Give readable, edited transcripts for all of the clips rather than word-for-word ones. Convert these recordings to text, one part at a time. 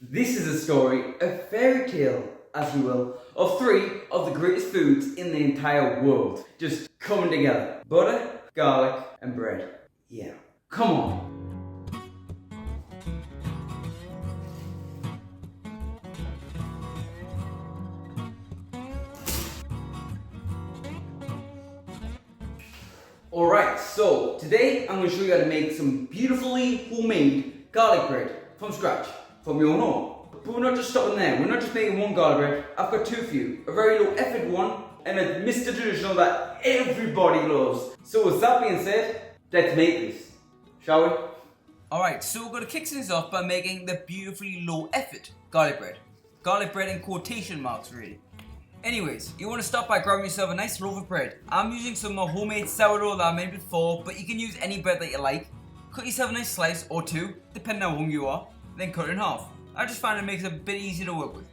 This is a story, a fairy tale, as you will, of three of the greatest foods in the entire world. Just coming together. Butter, garlic, and bread. Yeah. Come on. Alright, so today I'm going to show you how to make some beautifully homemade garlic bread from scratch, from your own home. But we're not just stopping there, we're not just making one garlic bread, I've got two for you. A very low effort one, and a Mr. Traditional that everybody loves. So with that being said, let's make this, shall we? Alright, so we're going to kick things off by making the beautifully low effort garlic bread. Garlic bread in quotation marks, really. Anyways, you want to start by grabbing yourself a nice loaf of bread. I'm using some homemade sourdough that I made before, but you can use any bread that you like. Cut yourself a nice slice or two, depending on how hungry you are, then cut it in half. I just find it makes it a bit easier to work with.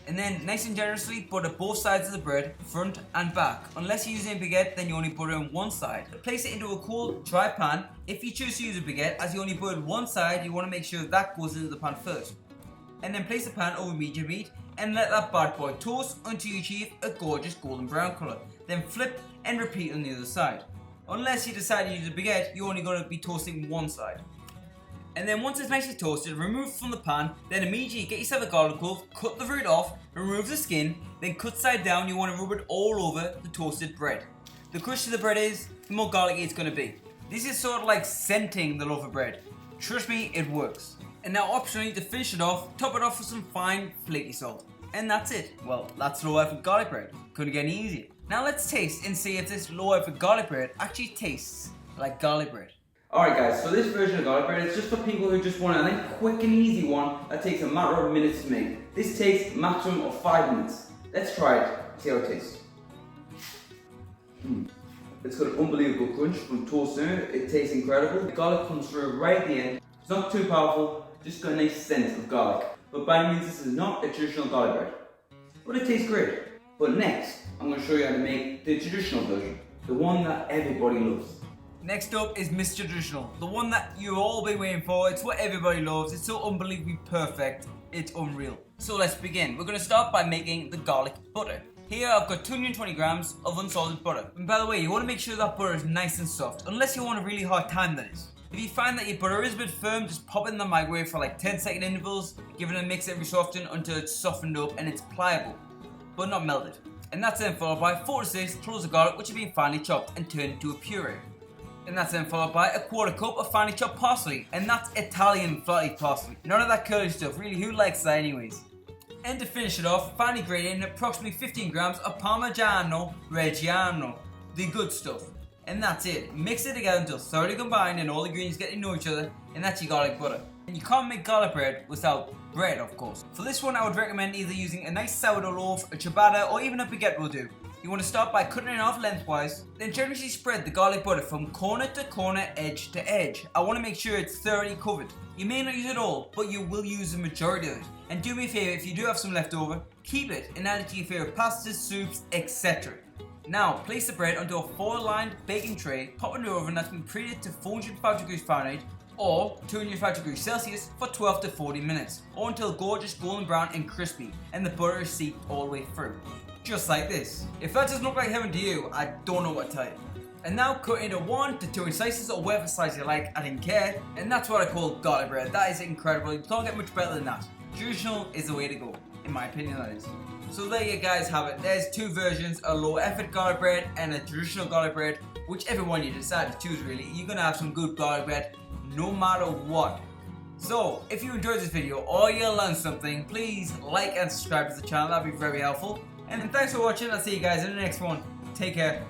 And then, nice and generously, butter both sides of the bread, front and back. Unless you're using a baguette, then you only butter on one side. Place it into a cold, dry pan. If you choose to use a baguette, as you only buttered one side, you want to make sure that goes into the pan first. And then place the pan over medium heat and let that bad boy toast until you achieve a gorgeous golden brown colour. Then flip and repeat on the other side. Unless you decide to use a baguette, you're only going to be toasting one side. And then once it's nicely toasted, remove it from the pan, then immediately get yourself a garlic clove, cut the root off, remove the skin, then cut side down. You want to rub it all over the toasted bread. The crusher the bread is, the more garlicky it's going to be. This is sort of like scenting the loaf of bread. Trust me, it works. And now optionally, to finish it off, top it off with some fine flaky salt. And that's it. Well, that's low effort garlic bread. Couldn't get any easier. Now let's taste and see if this low effort garlic bread actually tastes like garlic bread. Alright guys, so this version of garlic bread is just for people who just want a nice quick and easy one that takes a matter of minutes to make. This takes a maximum of 5 minutes. Let's try it, see how it tastes. It's got an unbelievable crunch from toast in it. It tastes incredible. The garlic comes through right at the end. It's not too powerful. Just got a nice scent of garlic. But by any means, this is not a traditional garlic bread. But it tastes great. But next, I'm going to show you how to make the traditional version. The one that everybody loves. Next up is Mr. Traditional. The one that you've all been waiting for. It's what everybody loves. It's so unbelievably perfect. It's unreal. So let's begin. We're going to start by making the garlic butter. Here I've got 220 grams of unsalted butter. And by the way, you want to make sure that butter is nice and soft. Unless you want a really hard time, that is. If you find that your butter is a bit firm, just pop it in the microwave for like 10-second intervals, give it a mix every so often until it's softened up and it's pliable, but not melted. And that's then followed by 4 to 6 cloves of garlic which have been finely chopped and turned into a puree. And that's then followed by a quarter cup of finely chopped parsley, and that's Italian flat-leaf parsley. None of that curly stuff, really, who likes that anyways? And to finish it off, finely grated in approximately 15 grams of parmigiano reggiano, the good stuff. And that's it. Mix it together until thoroughly combined and all the ingredients get to know each other, and that's your garlic butter. And you can't make garlic bread without bread, of course. For this one, I would recommend either using a nice sourdough loaf, a ciabatta, or even a baguette will do. You want to start by cutting it off lengthwise, then generously spread the garlic butter from corner to corner, edge to edge. I want to make sure it's thoroughly covered. You may not use it all, but you will use the majority of it. And do me a favor, if you do have some left over, keep it and add it to your favorite pastas, soups, etc. Now, place the bread onto a 4-lined baking tray, pop it in the oven that's been preheated to 405 degrees Fahrenheit or 205 degrees Celsius for 12 to 40 minutes, or until gorgeous golden brown and crispy and the butter is seeped all the way through. Just like this. If that doesn't look like heaven to you, I don't know what to tell you. And now cut into 1 to 2 inch slices or whatever size you like, I didn't care. And that's what I call garlic bread. That is incredible. You can't get much better than that. Traditional is the way to go, in my opinion that is. So there you guys have it. There's two versions, a low effort garlic bread and a traditional garlic bread. Whichever one you decide to choose really, you're gonna have some good garlic bread no matter what. So if you enjoyed this video or you learned something, please like and subscribe to the channel, that'd be very helpful. And thanks for watching, I'll see you guys in the next one. Take care.